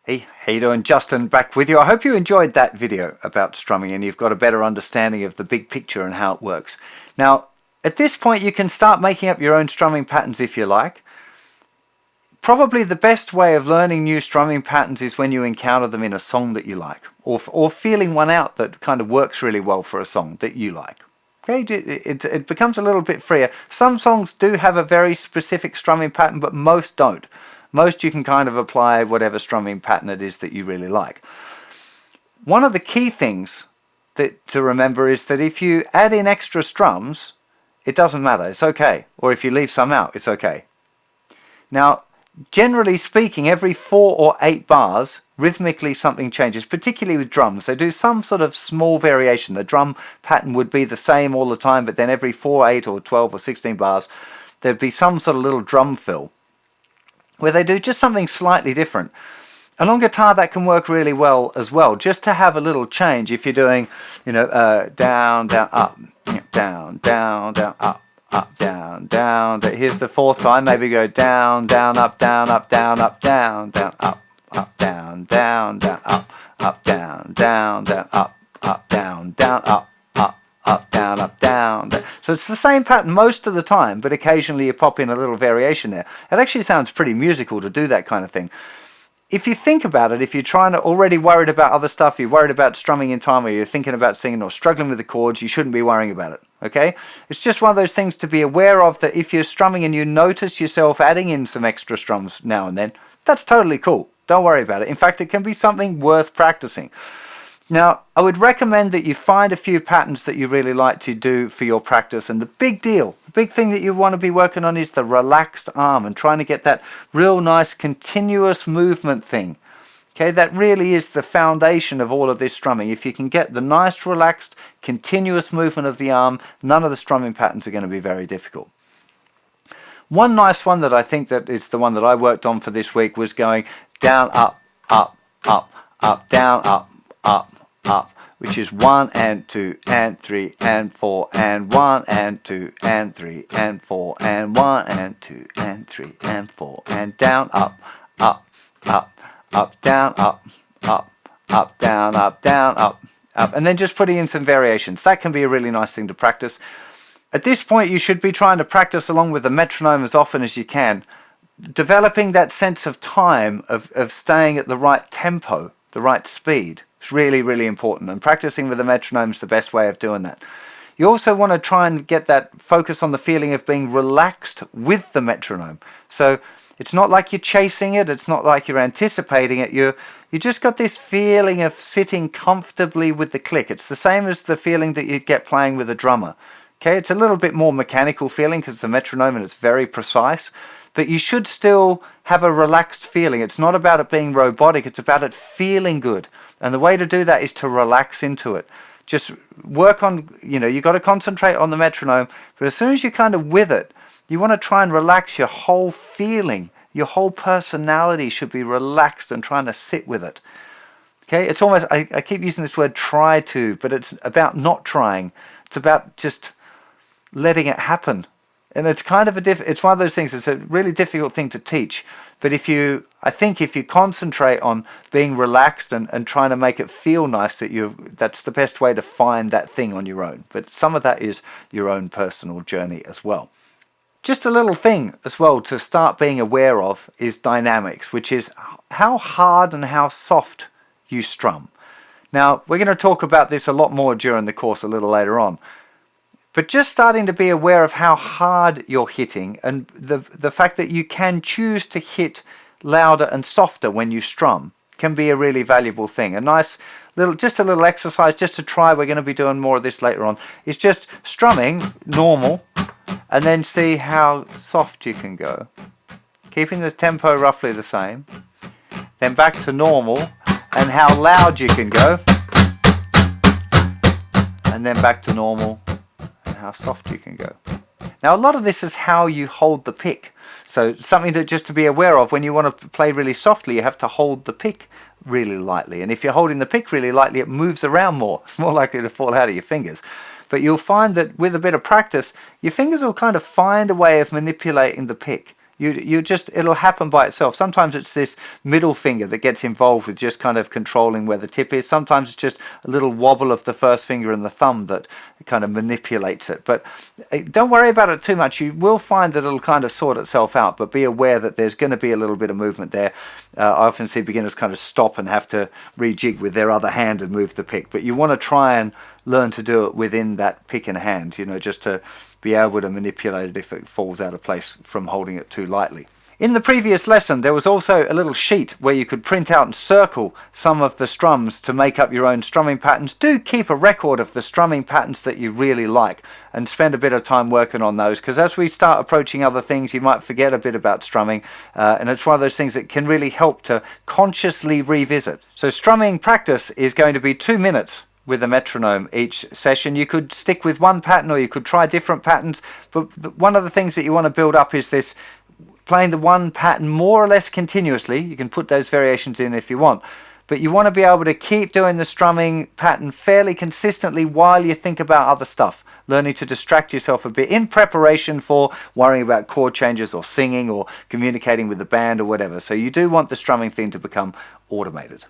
Hey, how you doing? Justin back with you. I hope you enjoyed that video about strumming and you've got a better understanding of the big picture and how it works. Now, at this point you can start making up your own strumming patterns if you like. Probably the best way of learning new strumming patterns is when you encounter them in a song that you like, or feeling one out that kind of works really well for a song that you like. Okay, it becomes a little bit freer. Some songs do have a very specific strumming pattern, but most don't. Most you can kind of apply whatever strumming pattern it is that you really like. One of the key things to remember is that if you add in extra strums, it doesn't matter, it's okay. Or if you leave some out, it's okay. Now, generally speaking, every 4 or 8 bars, rhythmically something changes, particularly with drums. They do some sort of small variation. The drum pattern would be the same all the time, but then every 4, 8 or 12 or 16 bars, there'd be some sort of little drum fill where they do just something slightly different. And on guitar that can work really well as well, just to have a little change if you're doing, you know, down, down, up, down, down, down, up, down, down. Here's the 4th time, maybe go down, down, up, down, up, down, up, down, down, up, down, down, down, up, down, down, down, up, down, down, up, down, up, down. So it's the same pattern most of the time, but occasionally you pop in a little variation there. It actually sounds pretty musical to do that kind of thing. If you think about it, if you're already worried about other stuff, you're worried about strumming in time, or you're thinking about singing or struggling with the chords, you shouldn't be worrying about it, okay? It's just one of those things to be aware of, that if you're strumming and you notice yourself adding in some extra strums now and then, that's totally cool. Don't worry about it. In fact, it can be something worth practicing. Now, I would recommend that you find a few patterns that you really like to do for your practice. And the big thing that you want to be working on is the relaxed arm and trying to get that real nice continuous movement thing. Okay, that really is the foundation of all of this strumming. If you can get the nice, relaxed, continuous movement of the arm, none of the strumming patterns are going to be very difficult. One nice one that I think that is the one that I worked on for this week was going down, up, up, up, up, down, up, up, which is 1 and 2 and 3 and 4 and 1 and 2 and 3 and 4 and 1 and 2 and 3 and 4 and down, up, up, up, up, down, up, up, up, down, up, down, up, up, and then just putting in some variations. That can be a really nice thing to practice. At this point you should be trying to practice along with the metronome as often as you can, developing that sense of time, of staying at the right tempo, the right speed. It's really, really important, and practicing with the metronome is the best way of doing that. You also want to try and get that focus on the feeling of being relaxed with the metronome. So it's not like you're chasing it, it's not like you're anticipating it, you just got this feeling of sitting comfortably with the click. It's the same as the feeling that you'd get playing with a drummer. Okay, it's a little bit more mechanical feeling because it's a metronome and it's very precise, but you should still have a relaxed feeling. It's not about it being robotic, it's about it feeling good. And the way to do that is to relax into it. Just work on, you've got to concentrate on the metronome, but as soon as you're kind of with it, you want to try and relax your whole feeling. Your whole personality should be relaxed and trying to sit with it. Okay, it's almost, I keep using this word try to, but it's about not trying. It's about just letting it happen. And it's kind of it's one of those things, it's a really difficult thing to teach. But I think if you concentrate on being relaxed and trying to make it feel nice, that's the best way to find that thing on your own. But some of that is your own personal journey as well. Just a little thing as well to start being aware of is dynamics, which is how hard and how soft you strum. Now, we're going to talk about this a lot more during the course a little later on. But just starting to be aware of how hard you're hitting, and the fact that you can choose to hit louder and softer when you strum can be a really valuable thing. A nice just a little exercise just to try, we're going to be doing more of this later on, is just strumming normal and then see how soft you can go. Keeping the tempo roughly the same. Then back to normal and how loud you can go. And then back to normal. How soft you can go. Now a lot of this is how you hold the pick. So something just to be aware of, when you want to play really softly, you have to hold the pick really lightly. And if you're holding the pick really lightly, it moves around more. It's more likely to fall out of your fingers. But you'll find that with a bit of practice, your fingers will kind of find a way of manipulating the pick. It'll happen by itself. Sometimes it's this middle finger that gets involved with just kind of controlling where the tip is. Sometimes it's just a little wobble of the first finger and the thumb that kind of manipulates it. But don't worry about it too much. You will find that it'll kind of sort itself out, but be aware that there's going to be a little bit of movement there. I often see beginners kind of stop and have to rejig with their other hand and move the pick. But you want to try and learn to do it within that pick in hand, just to be able to manipulate it if it falls out of place from holding it too lightly. In the previous lesson, there was also a little sheet where you could print out and circle some of the strums to make up your own strumming patterns. Do keep a record of the strumming patterns that you really like and spend a bit of time working on those, because as we start approaching other things, you might forget a bit about strumming, and it's one of those things that can really help to consciously revisit. So strumming practice is going to be 2 minutes with a metronome each session. You could stick with one pattern or you could try different patterns, but one of the things that you want to build up is this playing the one pattern more or less continuously. You can put those variations in if you want, but you want to be able to keep doing the strumming pattern fairly consistently while you think about other stuff, learning to distract yourself a bit in preparation for worrying about chord changes or singing or communicating with the band or whatever. So you do want the strumming thing to become automated.